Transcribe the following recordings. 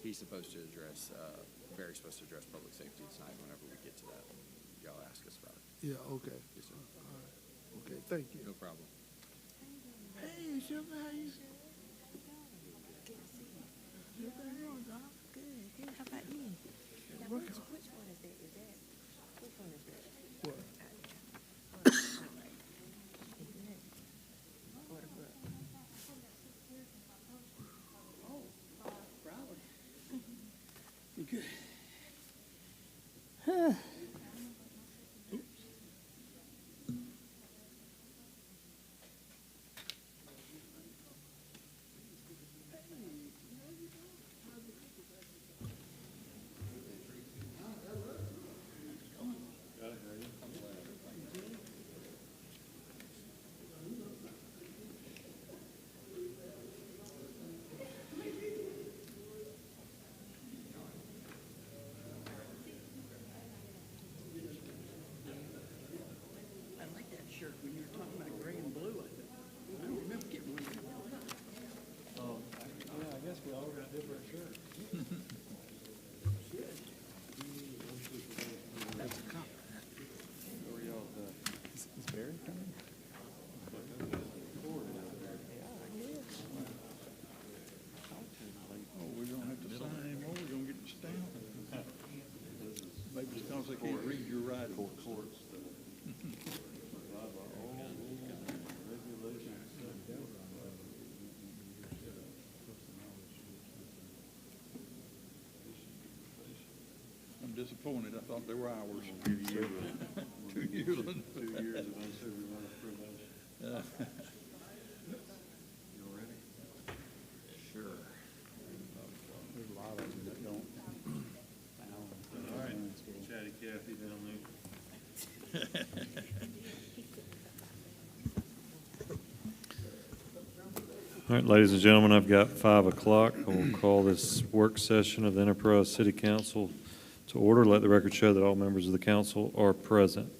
he's supposed to address, Barry's supposed to address public safety tonight whenever we get to that. Y'all ask us about it. Yeah, okay. Yes, sir. All right. Okay, thank you. No problem. Hey, Sugar, how you? Good. How about you? Now, which one is that? Which one is that? What? Good. I like that shirt when you were talking about gray and blue. I don't remember getting one. Oh, yeah, I guess we all got different shirts. That's a cop. Is Barry coming? Oh, we're gonna have to sign him, or we're gonna get the stamp. Maybe it's because they can't read your writing. I'm disappointed. I thought they were ours. 2 years. 2 years. 2 years of unsupervised probation. You ready? Sure. There's a lot of them that don't. All right, Chatty Cathy down there. All right, ladies and gentlemen, I've got 5 o'clock. I will call this work session of the Enterprise City Council to order. Let the record show that all members of the council are present.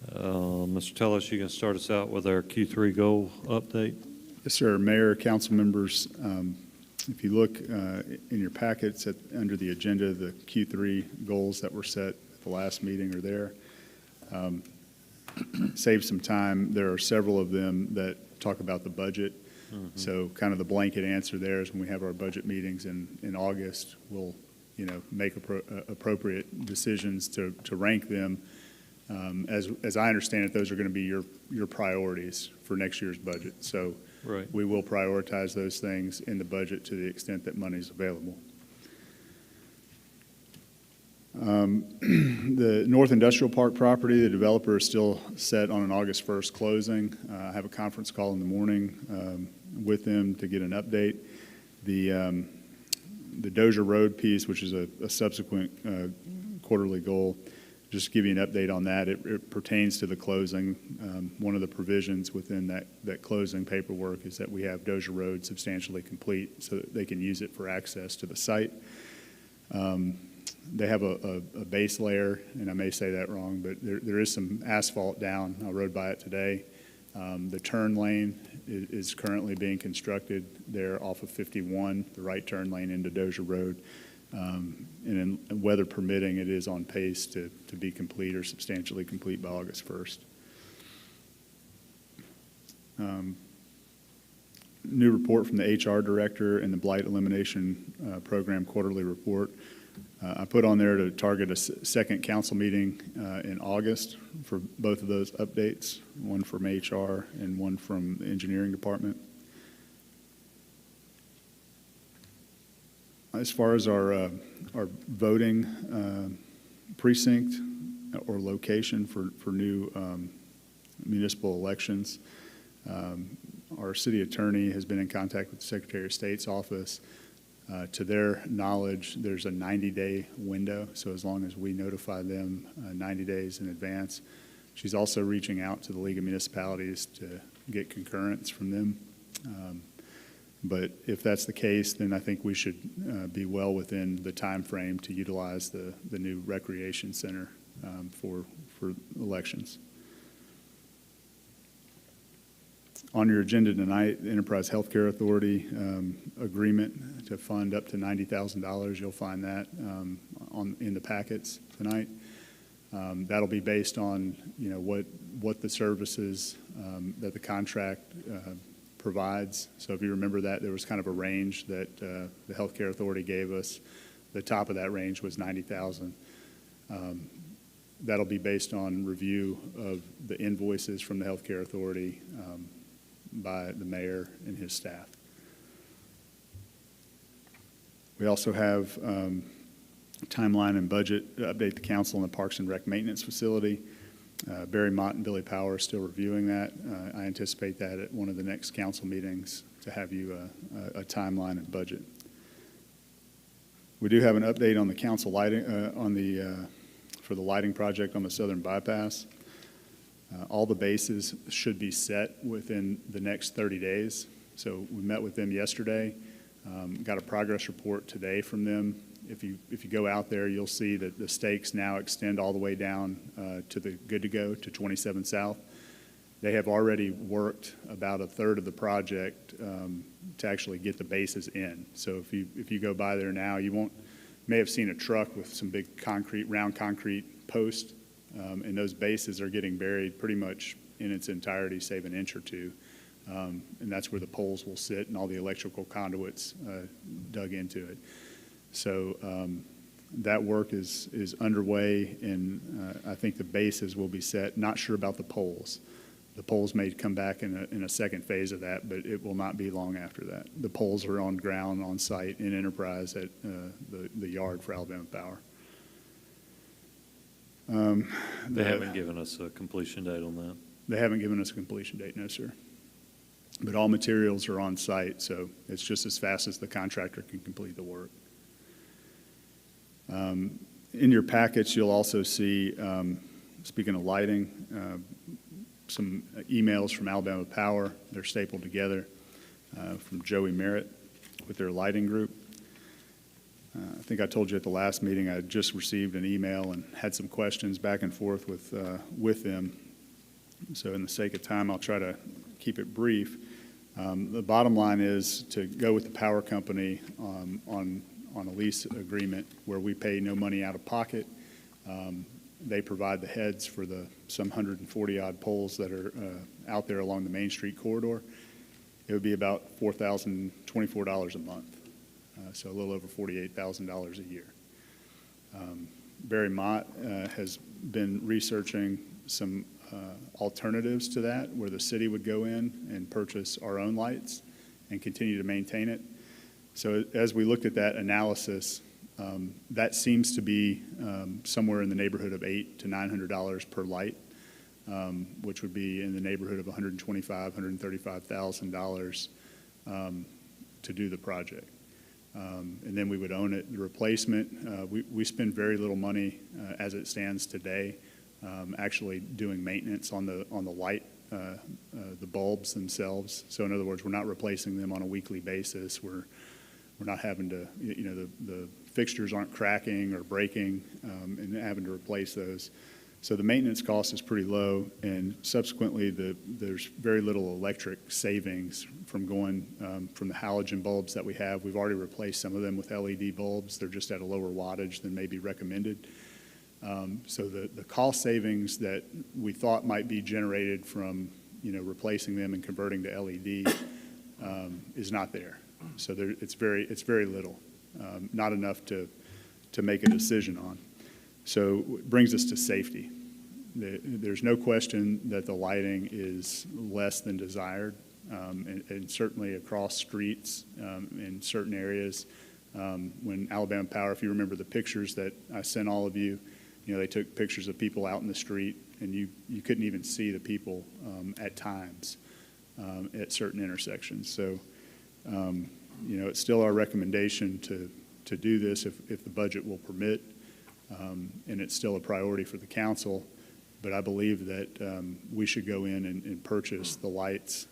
Mr. Tellis, you can start us out with our Q3 goal update. Yes, sir. Mayor, council members, if you look in your packets under the agenda, the Q3 goals that were set at the last meeting are there. Save some time. There are several of them that talk about the budget. So kind of the blanket answer there is when we have our budget meetings in August, we'll make appropriate decisions to rank them. As I understand it, those are going to be your priorities for next year's budget. So Right. we will prioritize those things in the budget to the extent that money is available. The North Industrial Park property, the developer is still set on an August 1st closing. I have a conference call in the morning with them to get an update. The Dozier Road piece, which is a subsequent quarterly goal, just to give you an update on that, it pertains to the closing. One of the provisions within that closing paperwork is that we have Dozier Road substantially complete so that they can use it for access to the site. They have a base layer, and I may say that wrong, but there is some asphalt down. I rode by it today. The turn lane is currently being constructed there off of 51, the right turn lane into Dozier Road. And in weather permitting, it is on pace to be complete or substantially complete by August 1st. New report from the HR director and the Blight Elimination Program quarterly report. I put on there to target a second council meeting in August for both of those updates, one from HR and one from the engineering department. As far as our voting precinct or location for new municipal elections, our city attorney has been in contact with the Secretary of State's office. To their knowledge, there's a 90-day window, so as long as we notify them 90 days in advance. She's also reaching out to the League of Municipalities to get concurrence from them. But if that's the case, then I think we should be well within the time frame to utilize the new recreation center for elections. On your agenda tonight, the Enterprise Healthcare Authority agreement to fund up to $90,000. You'll find that in the packets tonight. That'll be based on, what the services that the contract provides. So if you remember that, there was kind of a range that the Healthcare Authority gave us. The top of that range was $90,000. That'll be based on review of the invoices from the Healthcare Authority by the mayor and his staff. We also have timeline and budget to update the council on the Parks and Rec maintenance facility. Barry Mott and Billy Power are still reviewing that. I anticipate that at one of the next council meetings to have you a timeline and budget. We do have an update on the council lighting, for the lighting project on the southern bypass. All the bases should be set within the next 30 days. So we met with them yesterday, got a progress report today from them. If you go out there, you'll see that the stakes now extend all the way down to the Good to Go to 27 South. They have already worked about a third of the project to actually get the bases in. So if you go by there now, may have seen a truck with some big round concrete posts, and those bases are getting buried pretty much in its entirety, save an inch or two. And that's where the poles will sit and all the electrical conduits dug into it. So that work is underway, and I think the bases will be set. Not sure about the poles. The poles may come back in a second phase of that, but it will not be long after that. The poles are on ground, on site, in Enterprise at the yard for Alabama Power. They haven't given us a completion date on that. They haven't given us a completion date, no, sir. But all materials are on site, so it's just as fast as the contractor can complete the work. In your packets, you'll also see, speaking of lighting, some emails from Alabama Power. They're stapled together from Joey Merritt with their lighting group. I think I told you at the last meeting I just received an email and had some questions back and forth with them. So in the sake of time, I'll try to keep it brief. The bottom line is to go with the power company on a lease agreement where we pay no money out of pocket. They provide the heads for some 140-odd poles that are out there along the Main Street corridor. It would be about $4,024 a month, so a little over $48,000 a year. Barry Mott has been researching some alternatives to that, where the city would go in and purchase our own lights and continue to maintain it. So as we looked at that analysis, that seems to be somewhere in the neighborhood of $800 to $900 per light, which would be in the neighborhood of $125,000, $135,000 to do the project. And then we would own it. The replacement, we spend very little money as it stands today, actually doing maintenance on the light, the bulbs themselves. So in other words, we're not replacing them on a weekly basis. We're not having to, the fixtures aren't cracking or breaking and having to replace those. So the maintenance cost is pretty low, and subsequently there's very little electric savings from going from the halogen bulbs that we have. We've already replaced some of them with LED bulbs. They're just at a lower wattage than may be recommended. So the cost savings that we thought might be generated from replacing them and converting to LED is not there. So it's very little, not enough to make a decision on. So it brings us to safety. There's no question that the lighting is less than desired, and certainly across streets in certain areas. When Alabama Power, if you remember the pictures that I sent all of you, they took pictures of people out in the street, and you couldn't even see the people at times at certain intersections. So, it's still our recommendation to do this if the budget will permit, and it's still a priority for the council. But I believe that we should go in and purchase the lights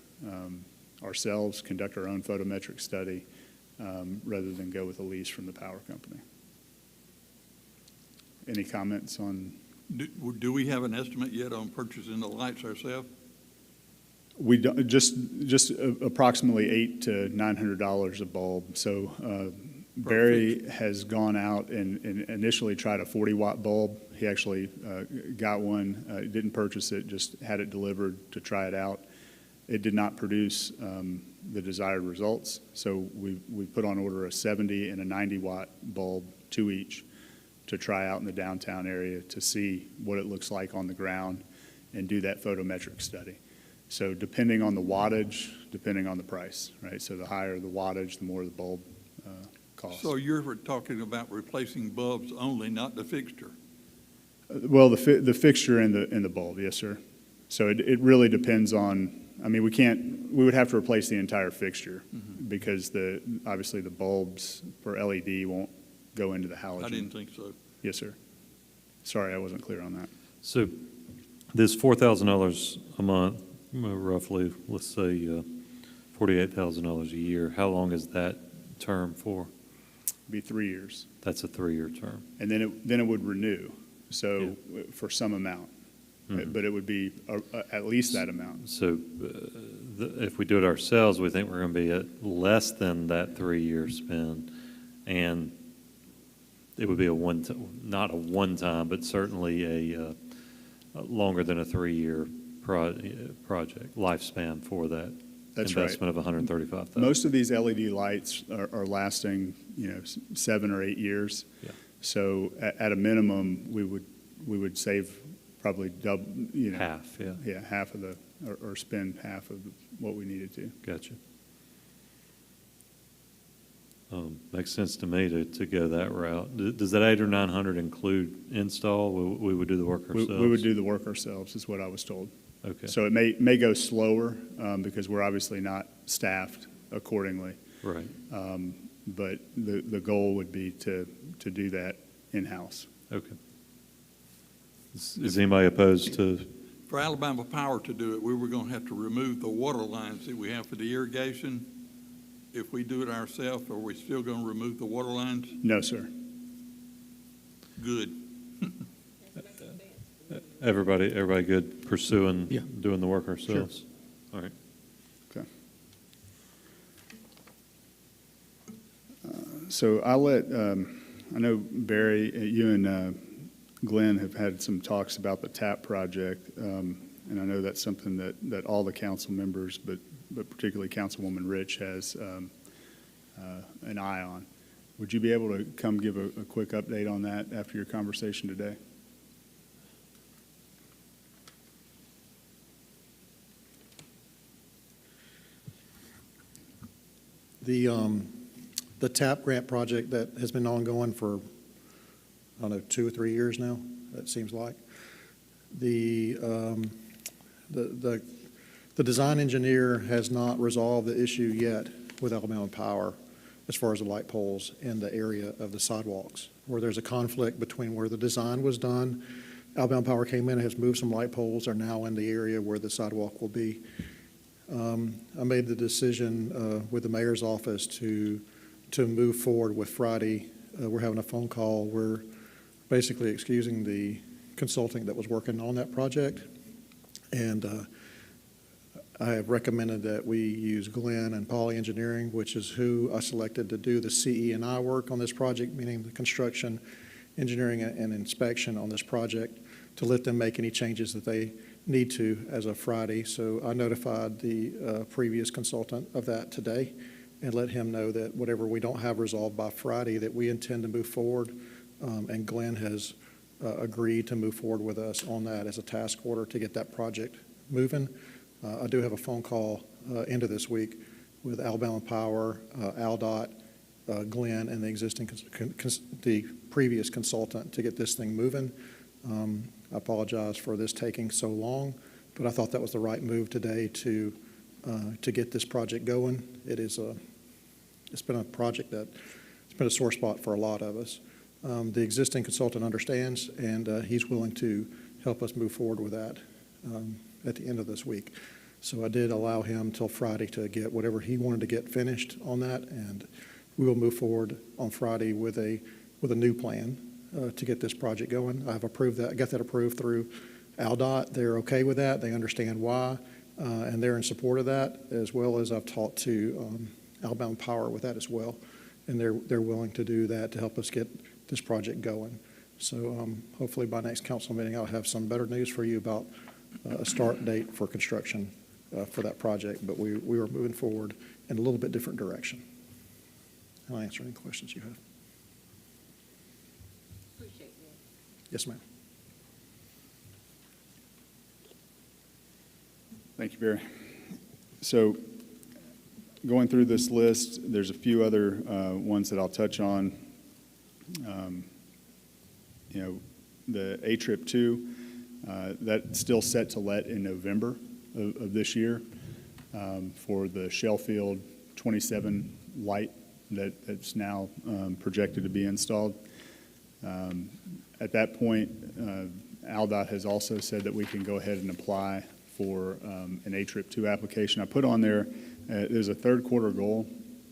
ourselves, conduct our own photometric study, rather than go with a lease from the power company. Any comments on? Do we have an estimate yet on purchasing the lights ourselves? We don't, just approximately $800 to $900 a bulb. So Barry has gone out and initially tried a 40-watt bulb. He actually got one, didn't purchase it, just had it delivered to try it out. It did not produce the desired results, so we put on order a 70 and a 90-watt bulb, 2 each, to try out in the downtown area to see what it looks like on the ground and do that photometric study. So depending on the wattage, depending on the price, right? So the higher the wattage, the more the bulb costs. So you're talking about replacing bulbs only, not the fixture? Well, the fixture and the bulb, yes, sir. So it really depends on, I mean, we would have to replace the entire fixture because obviously the bulbs for LED won't go into the halogen. I didn't think so. Yes, sir. Sorry, I wasn't clear on that. So this $4,000 a month, roughly, let's say $48,000 a year, how long is that term for? It'd be 3 years. That's a 3-year term. And then it would renew, so for some amount. But it would be at least that amount. So if we do it ourselves, we think we're going to be at less than that 3-year spend, and it would be not a one-time, but certainly a longer than a 3-year project lifespan for that. That's right. Investment of $135,000. Most of these LED lights are lasting, 7 or 8 years. Yeah. So at a minimum, we would save probably double, Half, yeah. Yeah, half of or spend half of what we needed to. Gotcha. Makes sense to me to go that route. Does that 800 or 900 include install? We would do the work ourselves? We would do the work ourselves, is what I was told. Okay. So it may go slower because we're obviously not staffed accordingly. Right. But the goal would be to do that in-house. Okay. Is anybody opposed to? For Alabama Power to do it, we were going to have to remove the water lines that we have for the irrigation. If we do it ourselves, are we still going to remove the water lines? No, sir. Good. Everybody good pursuing Yeah. doing the work ourselves? All right. Okay. So I'll let, I know Barry, you and Glenn have had some talks about the TAP project, and I know that's something that all the council members, but particularly Councilwoman Rich has an eye on. Would you be able to come give a quick update on that after your conversation today? The TAP grant project that has been ongoing for, I don't know, 2 or 3 years now, it seems like. The design engineer has not resolved the issue yet with Alabama Power as far as the light poles in the area of the sidewalks, where there's a conflict between where the design was done. Alabama Power came in and has moved some light poles, are now in the area where the sidewalk will be. I made the decision with the mayor's office to move forward with Friday. We're having a phone call. We're basically excusing the consultant that was working on that project. And I have recommended that we use Glenn and Poly Engineering, which is who I selected to do the CE&I work on this project, meaning the construction, engineering, and inspection on this project, to let them make any changes that they need to as of Friday. So I notified the previous consultant of that today and let him know that whatever we don't have resolved by Friday, that we intend to move forward. And Glenn has agreed to move forward with us on that as a task order to get that project moving. I do have a phone call into this week with Alabama Power, AlDOT, Glenn, and the existing, the previous consultant to get this thing moving. I apologize for this taking so long, but I thought that was the right move today to get this project going. It's been a project that it's been a sore spot for a lot of us. The existing consultant understands, and he's willing to help us move forward with that at the end of this week. So I did allow him till Friday to get whatever he wanted to get finished on that, and we will move forward on Friday with a new plan to get this project going. I've approved that. I got that approved through AlDOT. They're okay with that. They understand why. and they're in support of that, as well as I've talked to Alabama Power with that as well, and they're willing to do that to help us get this project going. So hopefully by next council meeting, I'll have some better news for you about a start date for construction for that project, but we are moving forward in a little bit different direction. I'll answer any questions you have. Appreciate that. Yes, ma'am. Thank you, Barry. So going through this list, there's a few other ones that I'll touch on. You know, the A-Trip 2, that's still set to let in November of this year for the Shellfield 27 light that's now projected to be installed. At that point, AlDOT has also said that we can go ahead and apply for an A-Trip 2 application. I put on there, there's a third quarter goal.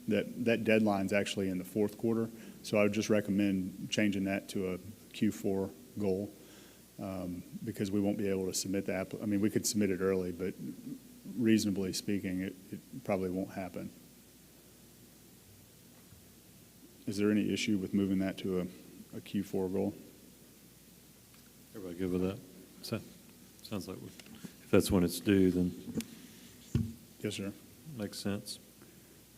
That deadline's actually in the fourth quarter, so I would just recommend changing that to a Q4 goal because we won't be able to submit the I mean, we could submit it early, but reasonably speaking, it probably won't happen. Is there any issue with moving that to a Q4 goal? Everybody good with that? Sounds like if that's when it's due, then Yes, sir. makes sense.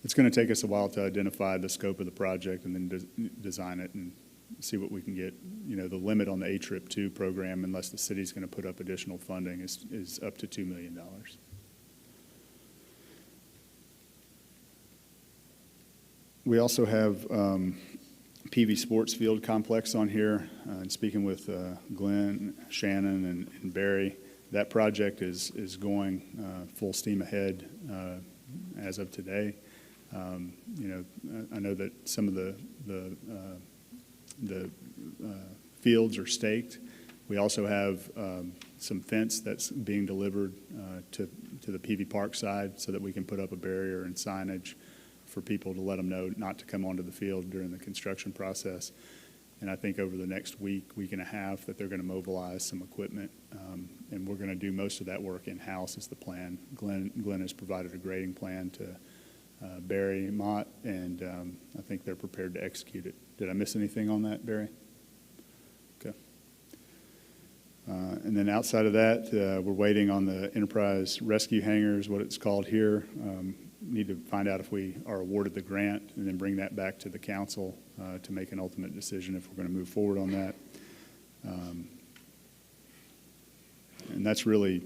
It's going to take us a while to identify the scope of the project and then design it and see what we can get. You know, the limit on the A-Trip 2 program, unless the city's going to put up additional funding, is up to $2 million. We also have PV Sports Field Complex on here. And speaking with Glenn, Shannon, and Barry, that project is going full steam ahead as of today. You know, I know that some of the fields are staked. We also have some fence that's being delivered to the PV Park side so that we can put up a barrier and signage for people to let them know not to come onto the field during the construction process. And I think over the next week and a half that they're going to mobilize some equipment, and we're going to do most of that work in-house is the plan. Glenn has provided a grading plan to Barry Mott, and I think they're prepared to execute it. Did I miss anything on that, Barry? Okay. And then outside of that, we're waiting on the Enterprise Rescue Hangars, what it's called here. Need to find out if we are awarded the grant and then bring that back to the council to make an ultimate decision if we're going to move forward on that. And that's really,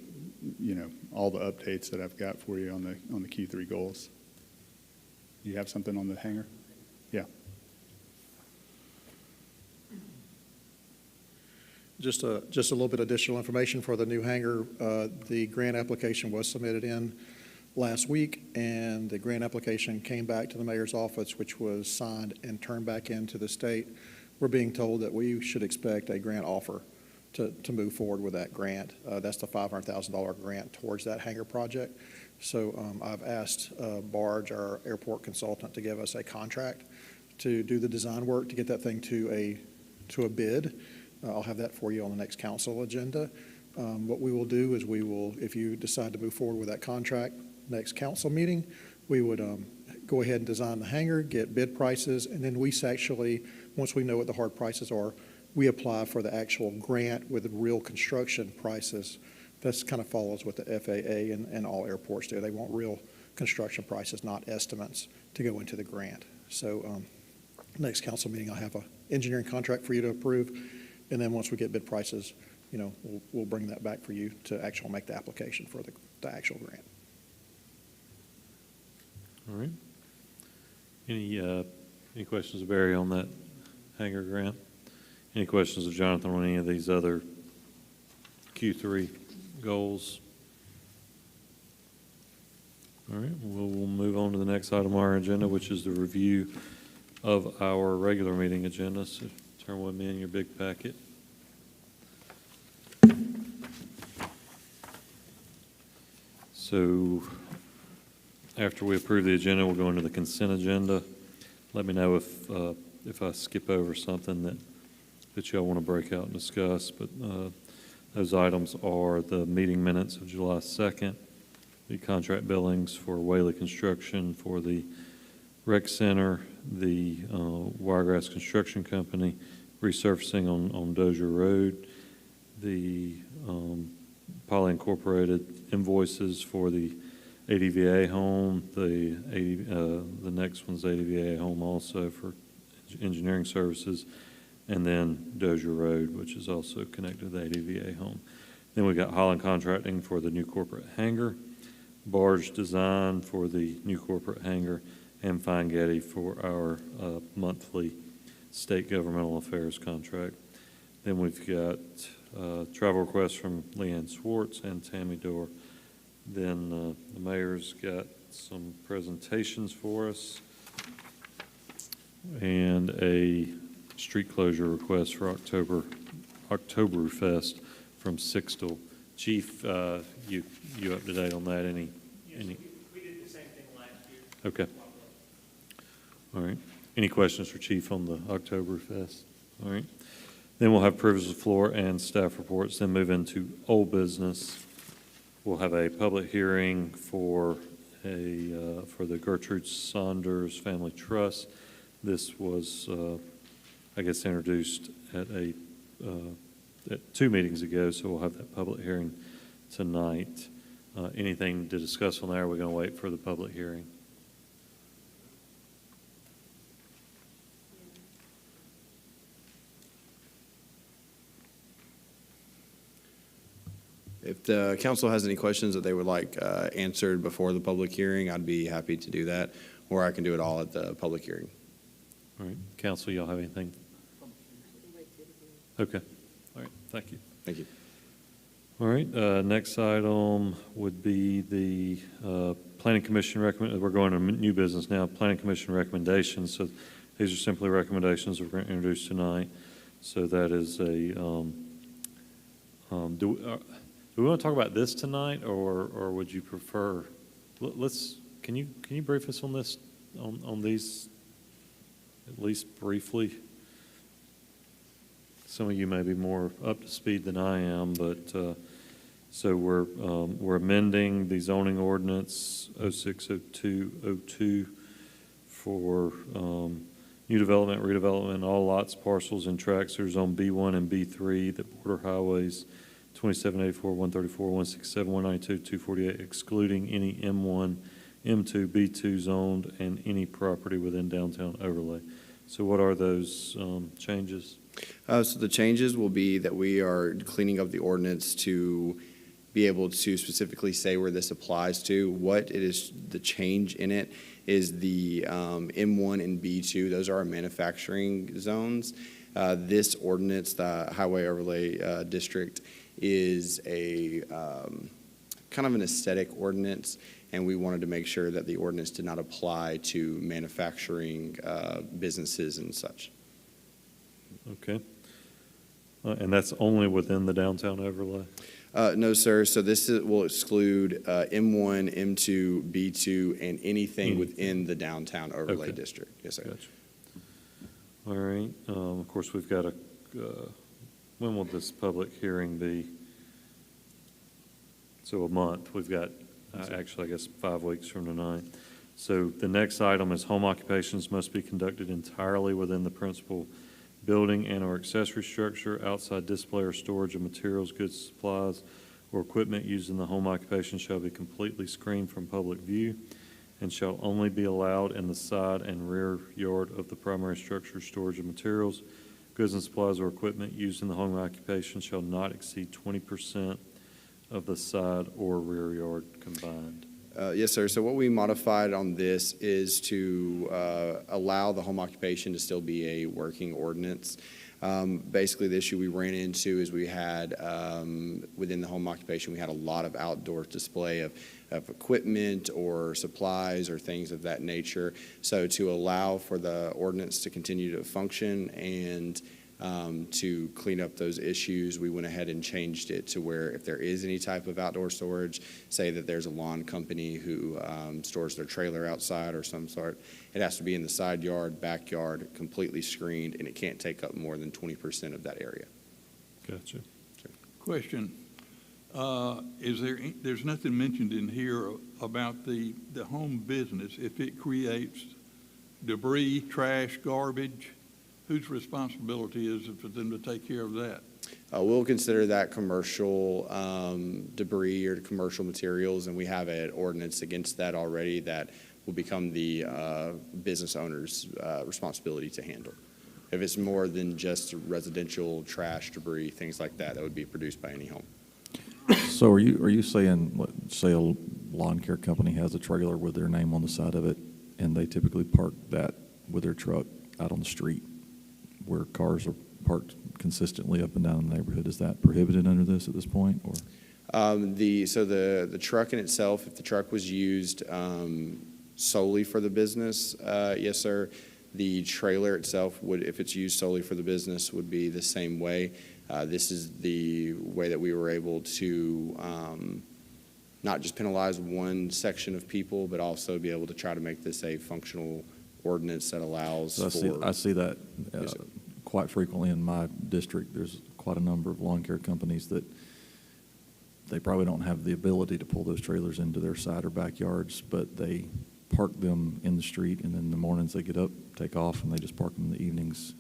you know, all the updates that I've got for you on the Q3 goals. You have something on the hangar? Yeah. Just a little bit additional information for the new hangar. The grant application was submitted in last week, and the grant application came back to the mayor's office, which was signed and turned back into the state. We're being told that we should expect a grant offer to move forward with that grant. That's the $500,000 grant towards that hangar project. So I've asked Barge, our airport consultant, to give us a contract to do the design work to get that thing to a bid. I'll have that for you on the next council agenda. What we will do is we will, if you decide to move forward with that contract, next council meeting, we would go ahead and design the hangar, get bid prices, and then we actually, once we know what the hard prices are, we apply for the actual grant with the real construction prices. That's kind of follows what the FAA and all airports do. They want real construction prices, not estimates, to go into the grant. So next council meeting, I'll have an engineering contract for you to approve, and then once we get bid prices, you know, we'll bring that back for you to actually make the application for the actual grant. All right. Any questions of Barry on that hangar grant? Any questions of Jonathan on any of these other Q3 goals? All right, we'll move on to the next item on our agenda, which is the review of our regular meeting agenda. So turn with me in your big packet. So after we approve the agenda, we'll go into the consent agenda. Let me know if I skip over something that y'all want to break out and discuss. But those items are the meeting minutes of July 2nd, the contract billings for Whaley Construction for the rec center, the Wiregrass Construction Company resurfacing on Dozier Road, the Poly Incorporated invoices for the ADVA home, the next one's ADVA home also for engineering services, and then Dozier Road, which is also connected to the ADVA home. Then we got Holland Contracting for the new corporate hangar, Barge Design for the new corporate hangar, and Fine Getty for our monthly state governmental affairs contract. Then we've got travel requests from Leanne Swartz and Tammy Dorr. Then the mayor's got some presentations for us and a street closure request for Oktoberfest from Sixtel. Chief, you up to date on that? Any? We did the same thing last year. Okay. All right. Any questions for Chief on the Oktoberfest? All right. Then we'll have privilege of the floor and staff reports, then move into old business. We'll have a public hearing for the Gertrude Saunders Family Trust. This was, I guess, introduced at two meetings ago, so we'll have that public hearing tonight. Anything to discuss on there? We're going to wait for the public hearing. If the council has any questions that they would like answered before the public hearing, I'd be happy to do that, or I can do it all at the public hearing. All right. Council, y'all have anything? Okay. All right. Thank you. Thank you. All right. Next item would be the Planning Commission recommend. We're going to new business now. Planning Commission recommendations. So these are simply recommendations we're going to introduce tonight. So that is a. Do we want to talk about this tonight, or would you prefer? Can you brief us on this on these at least briefly? Some of you may be more up to speed than I am, but so we're amending the zoning ordinance 060202 for new development, redevelopment, all lots, parcels, and tracts that are zone B1 and B3 that border highways 2784, 134, 167, 192, 248, excluding any M1, M2, B2 zoned, and any property within downtown overlay. So what are those changes? So the changes will be that we are cleaning up the ordinance to be able to specifically say where this applies to. What it is, the change in it is the M1 and B2. Those are our manufacturing zones. This ordinance, the Highway Overlay District, is a kind of an aesthetic ordinance, and we wanted to make sure that the ordinance did not apply to manufacturing businesses and such. Okay. And that's only within the downtown overlay? No, sir. So this will exclude M1, M2, B2, and anything within the downtown overlay district. Yes, sir. Gotcha. All right. Of course, we've got when will this public hearing be? So a month. We've got, actually, I guess, 5 weeks from tonight. So the next item is home occupations must be conducted entirely within the principal building and or accessory structure. Outside display or storage of materials, goods, supplies, or equipment used in the home occupation shall be completely screened from public view and shall only be allowed in the side and rear yard of the primary structure. Storage of materials, goods and supplies, or equipment used in the home occupation shall not exceed 20% of the side or rear yard combined. Yes, sir. So what we modified on this is to allow the home occupation to still be a working ordinance. Basically, the issue we ran into is we had, within the home occupation, we had a lot of outdoor display of equipment or supplies or things of that nature. So to allow for the ordinance to continue to function and to clean up those issues, we went ahead and changed it to where if there is any type of outdoor storage, say that there's a lawn company who stores their trailer outside or some sort, it has to be in the side yard, backyard, completely screened, and it can't take up more than 20% of that area. Gotcha. Question. There's nothing mentioned in here about the home business. If it creates debris, trash, garbage, whose responsibility is it for them to take care of that? We'll consider that commercial debris or commercial materials, and we have an ordinance against that already that will become the business owner's responsibility to handle. If it's more than just residential trash, debris, things like that, that would be produced by any home. So are you saying, say a lawn care company has a trailer with their name on the side of it, and they typically park that with their truck out on the street where cars are parked consistently up and down the neighborhood? Is that prohibited under this at this point, or? The truck in itself, if the truck was used solely for the business, yes, sir. The trailer itself would, if it's used solely for the business, would be the same way. This is the way that we were able to not just penalize one section of people, but also be able to try to make this a functional ordinance that allows for. I see that Yes, sir. quite frequently in my district. There's quite a number of lawn care companies that they probably don't have the ability to pull those trailers into their side or backyards, but they park them in the street, and then in the mornings they get up, take off, and they just park them in the evenings.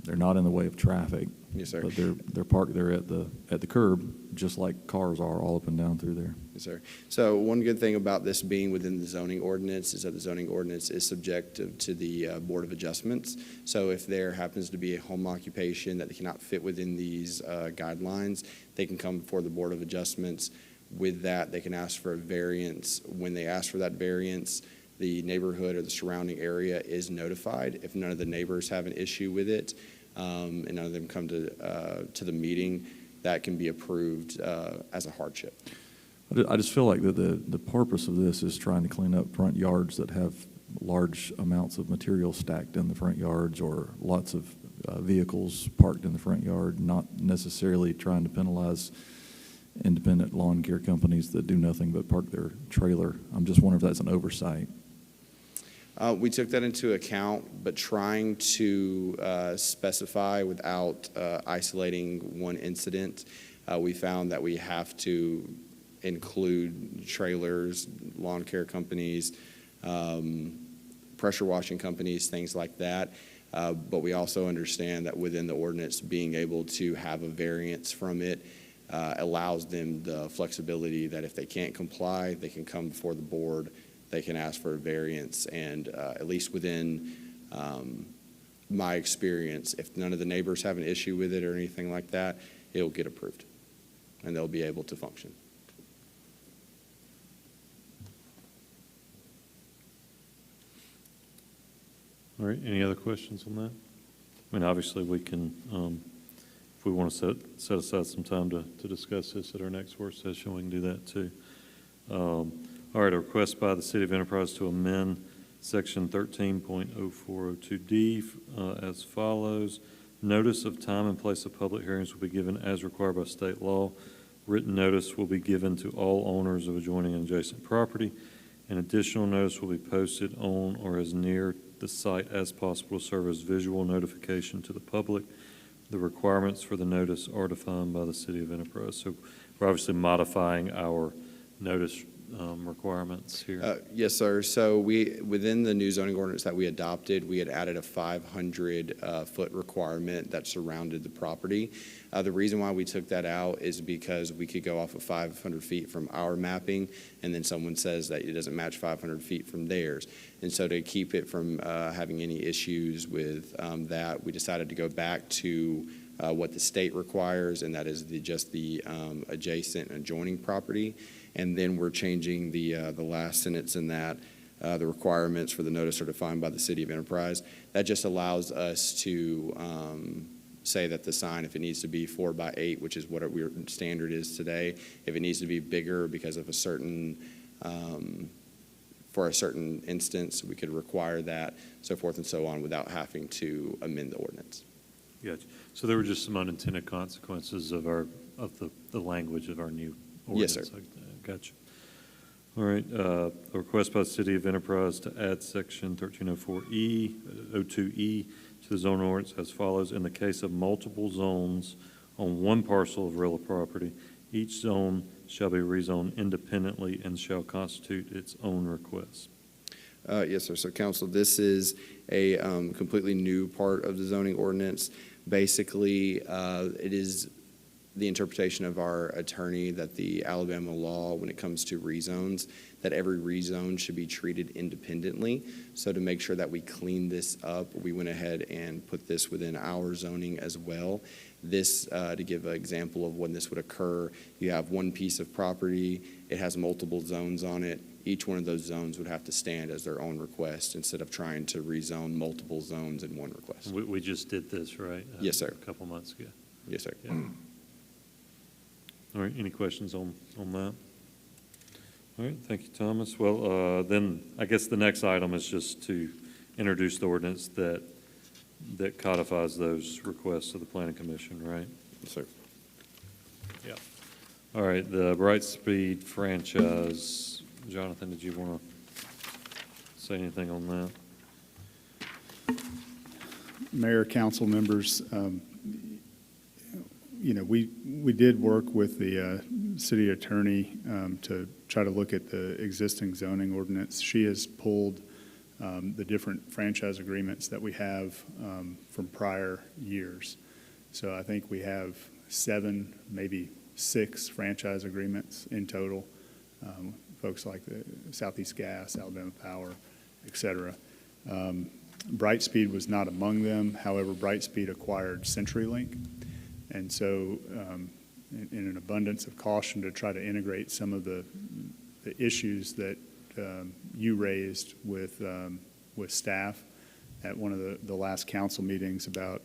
They're not in the way of traffic. Yes, sir. But they're parked there at the curb, just like cars are all up and down through there. Yes, sir. So one good thing about this being within the zoning ordinance is that the zoning ordinance is subjective to the Board of Adjustments. So if there happens to be a home occupation that cannot fit within these guidelines, they can come before the Board of Adjustments. With that, they can ask for a variance. When they ask for that variance, the neighborhood or the surrounding area is notified. If none of the neighbors have an issue with it, and none of them come to the meeting, that can be approved as a hardship. I just feel like the purpose of this is trying to clean up front yards that have large amounts of material stacked in the front yards, or lots of vehicles parked in the front yard, not necessarily trying to penalize independent lawn care companies that do nothing but park their trailer. I'm just wondering if that's an oversight. We took that into account, but trying to specify without isolating one incident, we found that we have to include trailers, lawn care companies, pressure washing companies, things like that. But we also understand that within the ordinance, being able to have a variance from it allows them the flexibility that if they can't comply, they can come before the board, they can ask for a variance, and at least within my experience, if none of the neighbors have an issue with it or anything like that, it'll get approved, and they'll be able to function. All right, any other questions on that? I mean, obviously, we can, if we want to set aside some time to discuss this at our next work session, we can do that too. All right, a request by the City of Enterprise to amend Section 13.0402D as follows. Notice of time and place of public hearings will be given as required by state law. Written notice will be given to all owners of adjoining and adjacent property. An additional notice will be posted on or as near the site as possible to serve as visual notification to the public. The requirements for the notice are defined by the City of Enterprise. So we're obviously modifying our notice requirements here. Yes, sir. So within the new zoning ordinance that we adopted, we had added a 500-foot requirement that surrounded the property. The reason why we took that out is because we could go off of 500 feet from our mapping, and then someone says that it doesn't match 500 feet from theirs. And so to keep it from having any issues with that, we decided to go back to what the state requires, and that is just the adjacent and adjoining property. And then we're changing the last sentence in that. The requirements for the notice are defined by the City of Enterprise. That just allows us to say that the sign, if it needs to be 4 by 8, which is what our standard is today, if it needs to be bigger because of a certain, for a certain instance, we could require that, so forth and so on, without having to amend the ordinance. Gotcha. So there were just some unintended consequences of the language of our new ordinance. Yes, sir. Gotcha. All right. A request by the City of Enterprise to add Section 1304E, to the zoning ordinance as follows. In the case of multiple zones on one parcel of real property, Each zone shall be rezoned independently and shall constitute its own request. Yes, sir. So council, this is a completely new part of the zoning ordinance. Basically, it is the interpretation of our attorney that the Alabama law, when it comes to rezones, that every rezone should be treated independently. So to make sure that we clean this up, we went ahead and put this within our zoning as well. This, to give an example of when this would occur, you have one piece of property, it has multiple zones on it. Each one of those zones would have to stand as their own request instead of trying to rezone multiple zones in one request. We just did this, right? Yes, sir. A couple months ago. Yes, sir. Yeah. All right, any questions on that? All right, thank you, Thomas. Well, then I guess the next item is just to introduce the ordinance that codifies those requests to the planning commission, right? Yes, sir. Yeah. All right, the Brightspeed franchise. Jonathan, did you want to say anything on that? Mayor, council members, we did work with the city attorney to try to look at the existing zoning ordinance. She has pulled the different franchise agreements that we have from prior years. So I think we have 7, maybe 6 franchise agreements in total. Folks like the Southeast Gas, Alabama Power, et cetera. Brightspeed was not among them. However, Brightspeed acquired CenturyLink. And so in an abundance of caution to try to integrate some of the issues that you raised with staff at one of the last council meetings about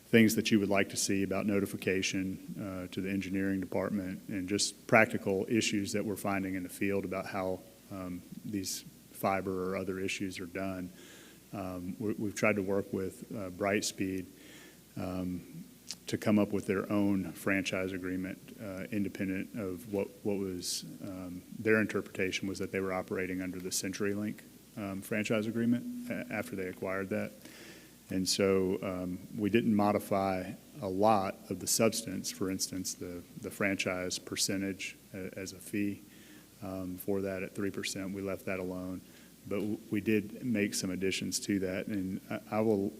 things that you would like to see about notification to the engineering department and just practical issues that we're finding in the field about how these fiber or other issues are done. We've tried to work with Brightspeed to come up with their own franchise agreement, independent of what was their interpretation was that they were operating under the CenturyLink franchise agreement after they acquired that. And so we didn't modify a lot of the substance. For instance, the franchise percentage as a fee for that at 3%, we left that alone. But we did make some additions to that, and I will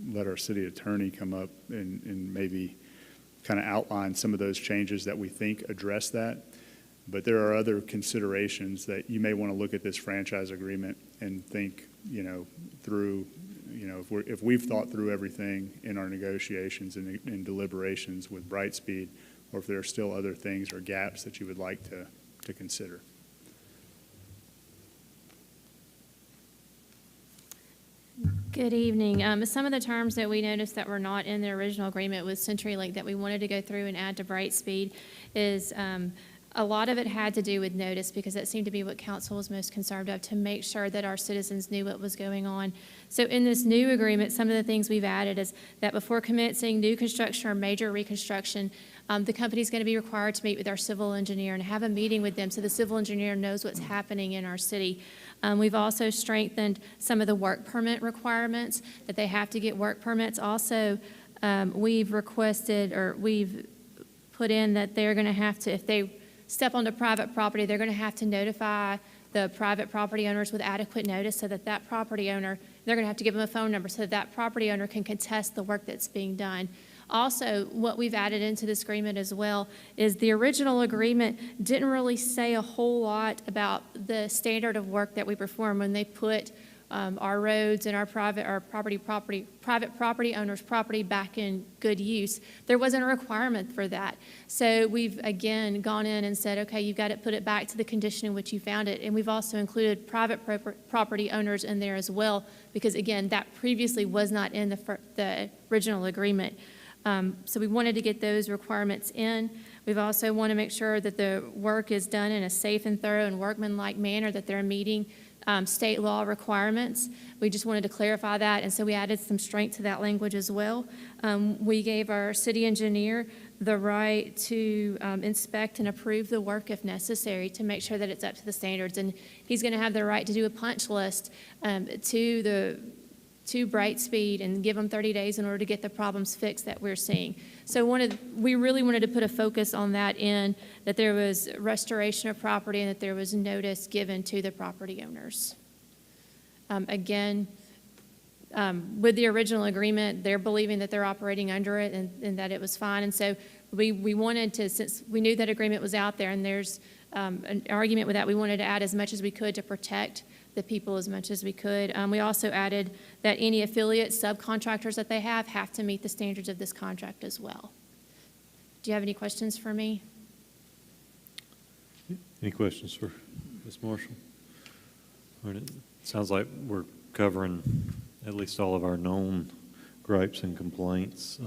let our city attorney come up and maybe kind of outline some of those changes that we think address that. But there are other considerations that you may want to look at this franchise agreement and think, through, if we've thought through everything in our negotiations and in deliberations with Brightspeed, or if there are still other things or gaps that you would like to consider. Good evening. Some of the terms that we noticed that were not in the original agreement with CenturyLink that we wanted to go through and add to Brightspeed is a lot of it had to do with notice, because that seemed to be what council was most concerned of, to make sure that our citizens knew what was going on. So in this new agreement, some of the things we've added is that before commencing new construction or major reconstruction, the company's going to be required to meet with our civil engineer and have a meeting with them so the civil engineer knows what's happening in our city. We've also strengthened some of the work permit requirements, that they have to get work permits. Also, we've requested, or we've put in that they're going to have to, if they step onto private property, they're going to have to notify the private property owners with adequate notice so that that property owner, they're going to have to give them a phone number so that that property owner can contest the work that's being done. Also, what we've added into this agreement as well is the original agreement didn't really say a whole lot about the standard of work that we perform when they put our roads and our private property owners' property back in good use. There wasn't a requirement for that. So we've again gone in and said, okay, you've got to put it back to the condition in which you found it. And we've also included private property owners in there as well, because again, that previously was not in the original agreement. So we wanted to get those requirements in. We've also want to make sure that the work is done in a safe and thorough and workmanlike manner, that they're meeting state law requirements. We just wanted to clarify that, and so we added some strength to that language as well. We gave our city engineer the right to inspect and approve the work if necessary to make sure that it's up to the standards, and he's going to have the right to do a punch list to to Brightspeed and give them 30 days in order to get the problems fixed that we're seeing. So we really wanted to put a focus on that that there was restoration of property and that there was notice given to the property owners. Again, with the original agreement, they're believing that they're operating under it and that it was fine. And so we wanted to, since we knew that agreement was out there and there's an argument with that, we wanted to add as much as we could to protect the people as much as we could. We also added that any affiliate subcontractors that they have to meet the standards of this contract as well. Do you have any questions for me? Any questions for Ms. Marshall? All right, it sounds like we're covering at least all of our known gripes and complaints.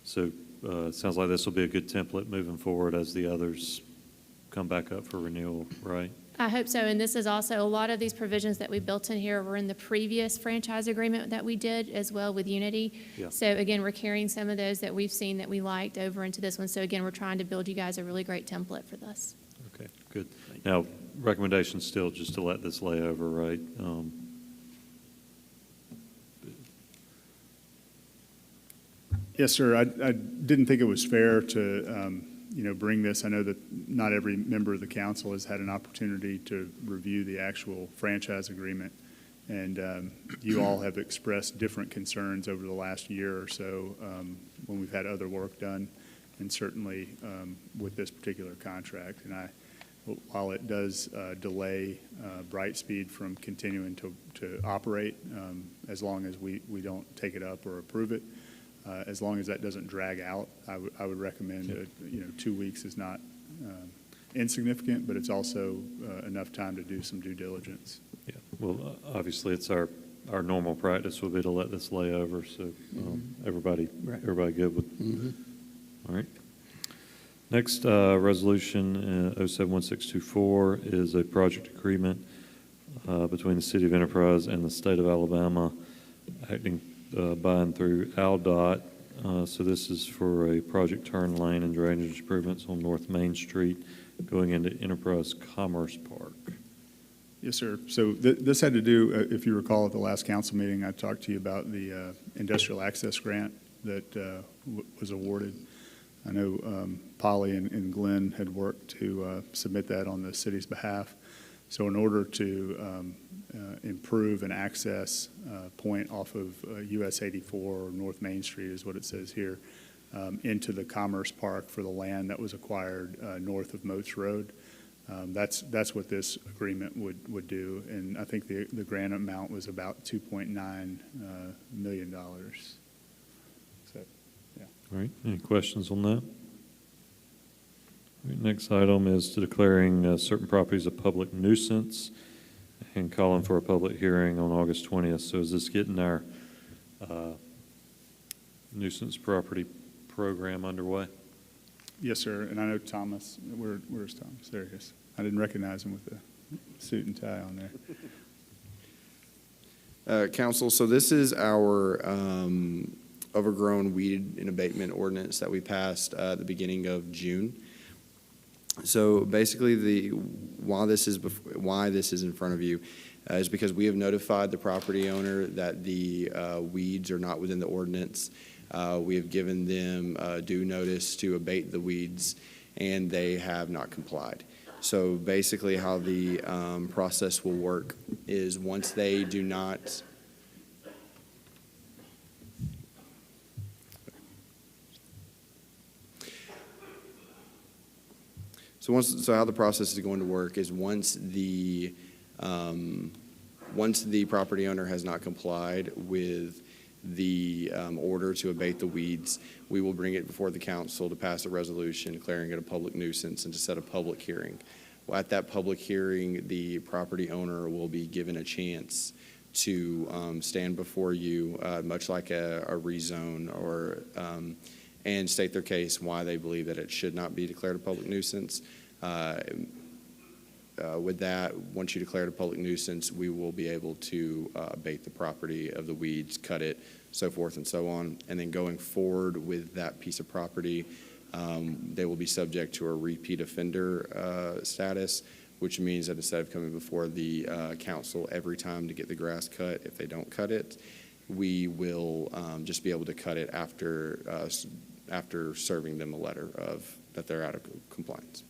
So it sounds like this will be a good template moving forward as the others come back up for renewal, right? I hope so, and this is also, a lot of these provisions that we built in here were in the previous franchise agreement that we did as well with Unity. Yeah. So again, we're carrying some of those that we've seen that we liked over into this one. So again, we're trying to build you guys a really great template for this. Okay, good. Now, recommendation still just to let this lay over, right? Yes, sir. I didn't think it was fair to, bring this. I know that not every member of the council has had an opportunity to review the actual franchise agreement. And you all have expressed different concerns over the last year or so when we've had other work done, and certainly with this particular contract. And while it does delay Brightspeed from continuing to operate, as long as we don't take it up or approve it, as long as that doesn't drag out, I would recommend 2 weeks is not insignificant, but it's also enough time to do some due diligence. Yeah, well, obviously, it's our normal practice would be to let this lay over, so everybody good with. All right. Next, resolution 071624 is a project agreement between the City of Enterprise and the State of Alabama, acting by and through ALDOT. So this is for a project turn lane and drainage improvements on North Main Street going into Enterprise Commerce Park. Yes, sir. So this had to do, if you recall at the last council meeting, I talked to you about the industrial access grant that was awarded. I know Polly and Glenn had worked to submit that on the city's behalf. So in order to improve an access point off of US 84 or North Main Street is what it says here, into the Commerce Park for the land that was acquired north of Moats Road. That's what this agreement would do, and I think the grant amount was about $2.9 million. So, yeah. All right, any questions on that? All right, next item is to declaring certain properties a public nuisance and calling for a public hearing on August 20th. So is this getting our nuisance property program underway? Yes, sir. And I know Thomas. Where's Thomas? There he is. I didn't recognize him with the suit and tie on there. Council, so this is our overgrown weed and abatement ordinance that we passed at the beginning of June. So basically, why this is in front of you is because we have notified the property owner that the weeds are not within the ordinance. We have given them due notice to abate the weeds, and they have not complied. So basically, how the process will work is once they do not. So how the process is going to work is once the property owner has not complied with the order to abate the weeds, we will bring it before the council to pass a resolution declaring it a public nuisance and to set a public hearing. Well, at that public hearing, the property owner will be given a chance to stand before you, much like a rezone, or and state their case why they believe that it should not be declared a public nuisance. With that, once you declare it a public nuisance, we will be able to abate the property of the weeds, cut it, so forth and so on. And then going forward with that piece of property, they will be subject to a repeat offender status, which means that instead of coming before the council every time to get the grass cut, if they don't cut it, we will just be able to cut it after serving them a letter of that they're out of compliance.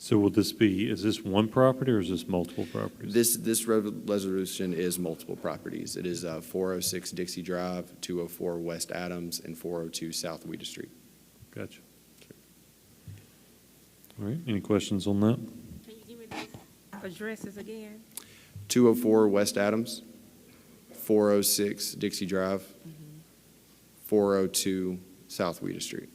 So will this be, is this one property or is this multiple properties? This resolution is multiple properties. It is 406 Dixie Drive, 204 West Adams, and 402 South Weeda Street. Gotcha. All right, any questions on that? Can you give me those addresses again? 204 West Adams, 406 Dixie Drive, 402 South Weeda Street.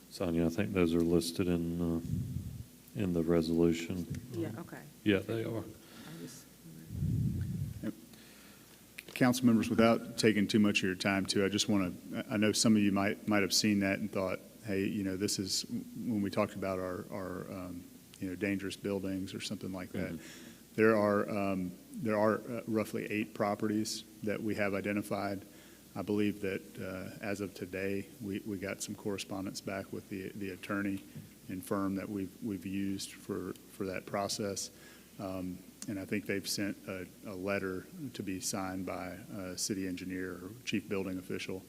Sonia, I think those are listed in the resolution. Yeah, okay. Yeah, they are. I just- Council members, without taking too much of your time too, I just want to, I know some of you might have seen that and thought, hey, this is when we talked about our dangerous buildings or something like that. Mm-hmm. There are roughly 8 properties that we have identified. I believe that as of today, we got some correspondence back with the attorney and firm that we've used for that process. And I think they've sent a letter to be signed by a city engineer or chief building official,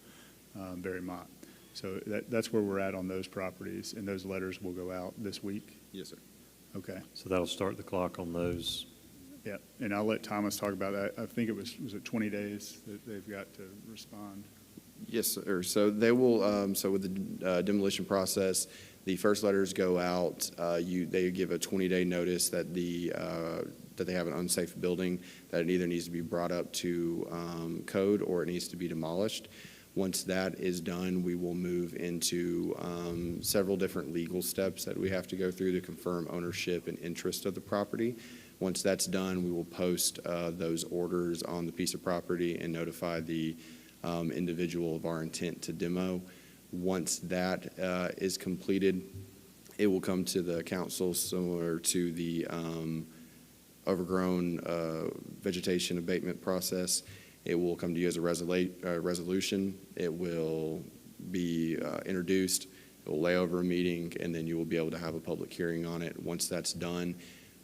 Barry Mott. So that's where we're at on those properties, and those letters will go out this week? Yes, sir. Okay. So that'll start the clock on those. Yeah, and I'll let Thomas talk about that. I think was it 20 days that they've got to respond? Yes, sir. So they will, so with the demolition process, the first letters go out. They give a 20-day notice that that they have an unsafe building, that it either needs to be brought up to code or it needs to be demolished. Once that is done, we will move into several different legal steps that we have to go through to confirm ownership and interest of the property. Once that's done, we will post those orders on the piece of property and notify the individual of our intent to demo. Once that is completed, it will come to the council similar to the overgrown vegetation abatement process. It will come to you as a resolution. It will be introduced. It will lay over a meeting, and then you will be able to have a public hearing on it. Once that's done,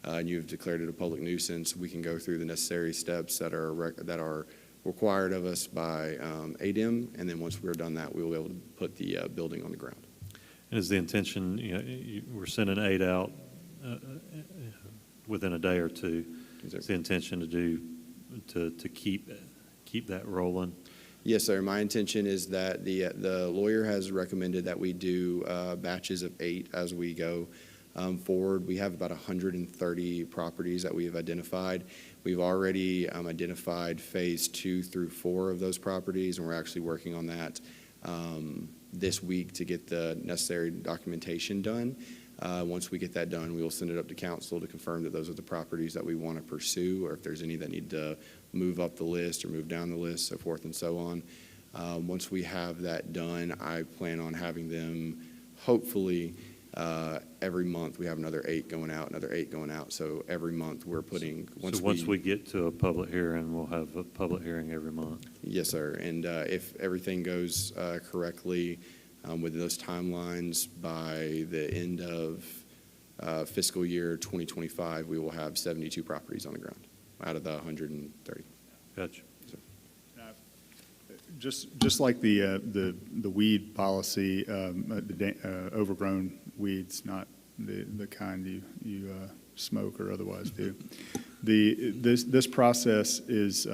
and you've declared it a public nuisance, we can go through the necessary steps that are required of us by ADEM, and then once we're done that, we will be able to put the building on the ground. And is the intention, we're sending 8 out within a day or two. Is the intention to keep that rolling? Yes, sir. My intention is that the lawyer has recommended that we do batches of 8 as we go forward. We have about 130 properties that we have identified. We've already identified phase 2 through 4 of those properties, and we're actually working on that this week to get the necessary documentation done. Once we get that done, we will send it up to council to confirm that those are the properties that we want to pursue, or if there's any that need to move up the list or move down the list, so forth and so on. Once we have that done, I plan on having them hopefully every month. We have another 8 going out, another 8 going out. So every month we're putting. Once we get to a public hearing, we'll have a public hearing every month. Yes, sir. And if everything goes correctly with those timelines, by the end of fiscal year 2025, we will have 72 properties on the ground out of the 130. Gotcha. Just like the weed policy, overgrown weeds, not the kind you smoke or otherwise do. This process is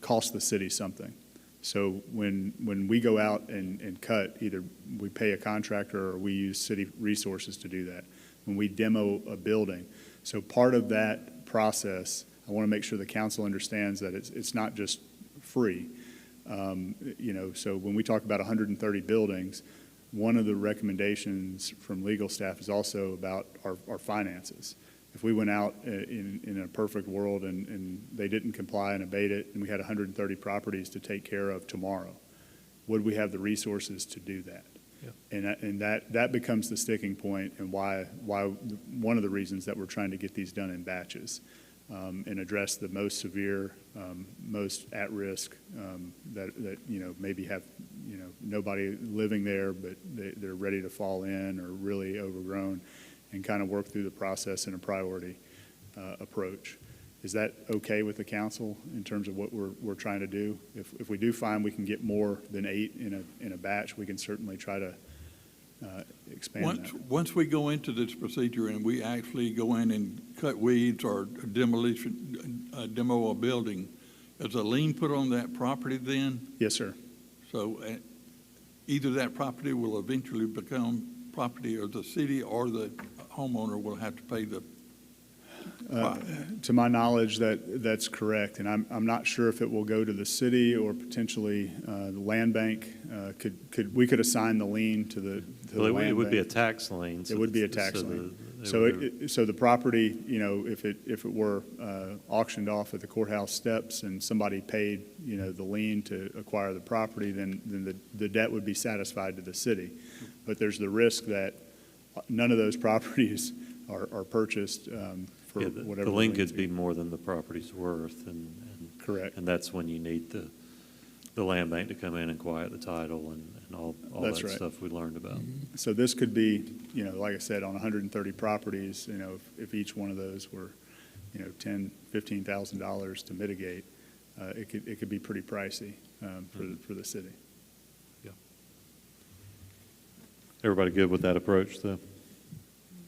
costs the city something. So when we go out and cut, either we pay a contractor or we use city resources to do that. When we demo a building, so part of that process, I want to make sure the council understands that it's not just free. So when we talk about 130 buildings, one of the recommendations from legal staff is also about our finances. If we went out in a perfect world and they didn't comply and abate it, and we had 130 properties to take care of tomorrow, would we have the resources to do that? Yeah. And that becomes the sticking point, and why one of the reasons that we're trying to get these done in batches. And address the most severe, most at risk that maybe have nobody living there, but they're ready to fall in or really overgrown, and kind of work through the process in a priority approach. Is that okay with the council in terms of what we're trying to do? If we do find we can get more than 8 in a batch, we can certainly try to expand that. Once we go into this procedure and we actually go in and cut weeds or demo a building, is a lien put on that property then? Yes, sir. So either that property will eventually become property of the city, or the homeowner will have to pay the To my knowledge, that's correct, and I'm not sure if it will go to the city or potentially the land bank. We could assign the lien to the land bank. It would be a tax lien. It would be a tax lien. So the property, if it were auctioned off at the courthouse steps and somebody paid, the lien to acquire the property, then the debt would be satisfied to the city. But there's the risk that none of those properties are purchased for whatever. The lien could be more than the property's worth, and correct. And that's when you need the land bank to come in and quiet the title and all That's that right. stuff we learned about. So this could be, like I said, on 130 properties, if each one of those were, $10,000, $15,000 to mitigate, it could be pretty pricey for the city. Yeah. Everybody good with that approach, though?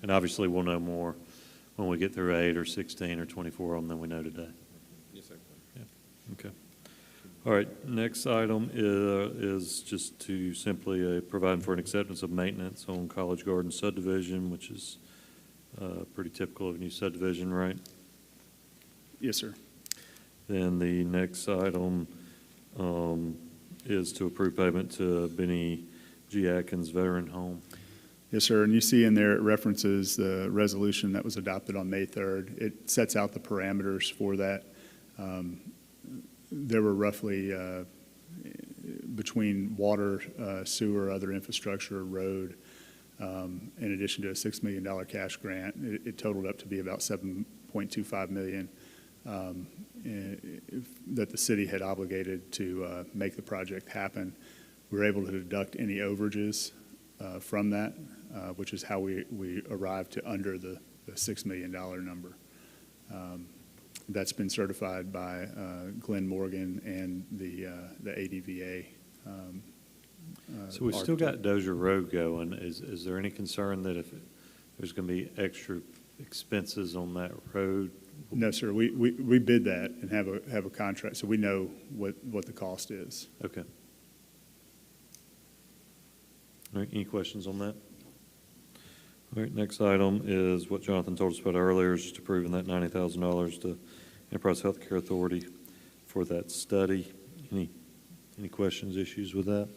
And obviously, we'll know more when we get through 8 or 16 or 24 on than we know today. Yes, sir. Yeah. Okay. All right, next item is just to simply provide for an acceptance of maintenance on College Garden subdivision, which is pretty typical of a new subdivision, right? Yes, sir. Then the next item is to approve payment to Benny G. Atkins Veteran Home. Yes, sir. And you see in there, it references the resolution that was adopted on May 3rd. It sets out the parameters for that. There were roughly, between water, sewer, other infrastructure, road, in addition to a $6 million cash grant, it totaled up to be about $7.25 million that the city had obligated to make the project happen. We were able to deduct any overages from that, which is how we arrived to under the $6 million number. That's been certified by Glenn Morgan and the ADVA. So we've still got Dozier Road going. Is there any concern that if there's going to be extra expenses on that road? No, sir. We bid that and have a contract, so we know what the cost is. Okay. All right, any questions on that? All right, next item is what Jonathan told us about earlier, is just approving that $90,000 to Enterprise Healthcare Authority for that study. Any questions, issues with that?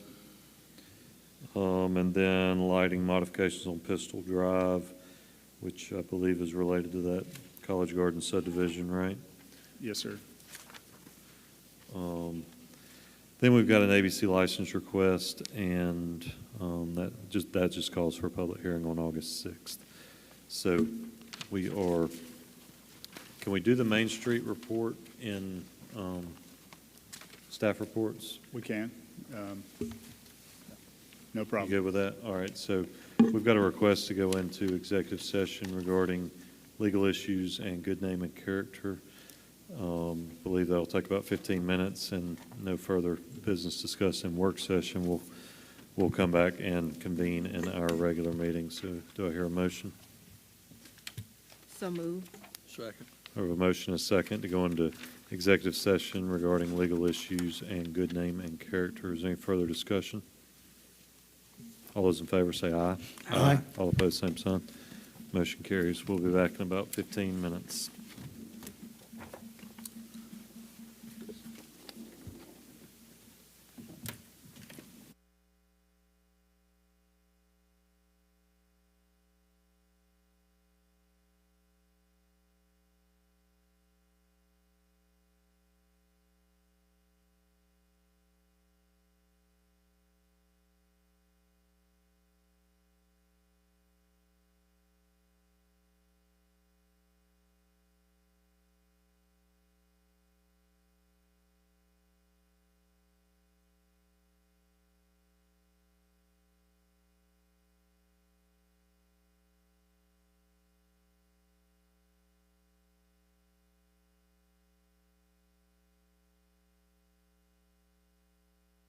And then lighting modifications on Pistol Drive, which I believe is related to that College Garden subdivision, right? Yes, sir. Then we've got an ABC license request, and that just calls for a public hearing on August 6th. So can we do the Main Street report in staff reports? We can. No You problem. good with that? All right, so we've got a request to go into executive session regarding legal issues and good name and character. I believe that'll take about 15 minutes, and no further business discussed in work session. We'll come back and convene in our regular meeting. So do I hear a motion? So moved. Second. I have a motion and a second to go into executive session regarding legal issues and good name and character. Is there any further discussion? All those in favor say aye. Aye. All opposed, same sign. Motion carries. We'll be back in about 15 minutes.